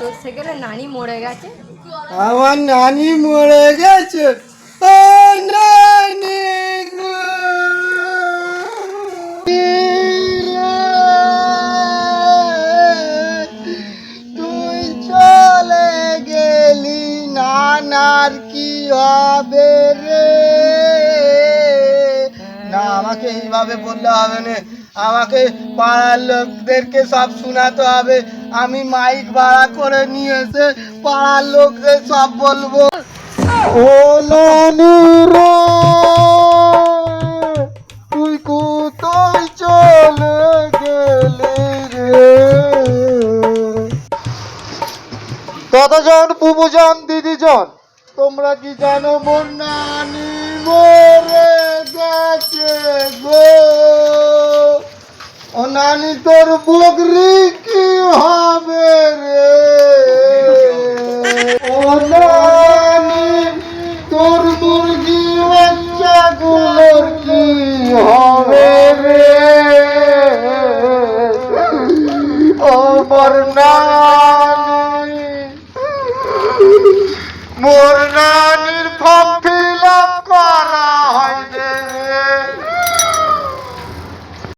তো সেখানে নানি মরে গেছে। আমার নানি মরে গেছে। ও নানি গো। তুই চলে গেলি, নানার কি হবে রে? না, আমাকে এইভাবে বললে হবে না, আমাকে পাড়ার লোকদেরকে সব শোনাতে হবে। আমি মাইক ভাড়া করে নিয়ে এসে পাড়ার লোকদের সব বলবো। ও নানি রে, তুই কোথায় চলে গেলি রে? দাদাজান, বুবুজান, দিদিজান, তোমরা কি জানো মোর নানি মরে গেছে গো? ও নানি, তোর বকরি কি হবে রে? ও নানি, তোর মুরগি বাচ্চাগুলোর কি হবে রে? ও মোর নানি, মোর নানির